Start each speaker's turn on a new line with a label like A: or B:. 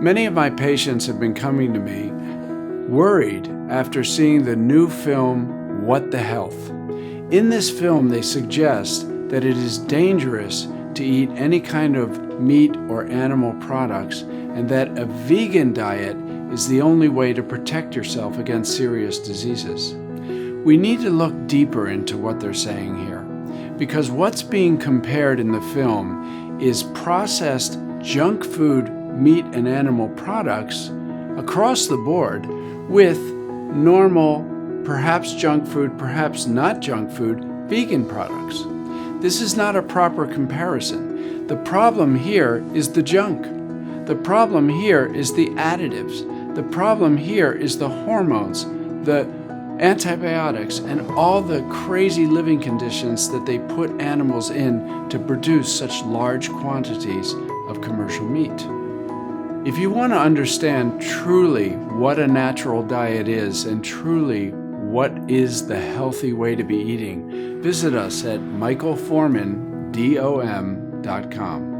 A: Many of my patients have been coming to me worried after seeing the new film, What the Health. In this film, they suggest that it is dangerous to eat any kind of meat or animal products, and that a vegan diet is the only way to protect yourself against serious diseases. We need to look deeper into what they're saying here, because what's being compared in the film is processed junk food, meat and animal products across the board with normal, perhaps junk food, perhaps not junk food, vegan products. This is not a proper comparison. The problem here is the junk. The problem here is the additives. The problem here is the hormones, the antibiotics, and all the crazy living conditions that they put animals in to produce such large quantities of commercial meat. If you want to understand truly what a natural diet is and truly what is the healthy way to be eating, visit us at michaelformandom.com.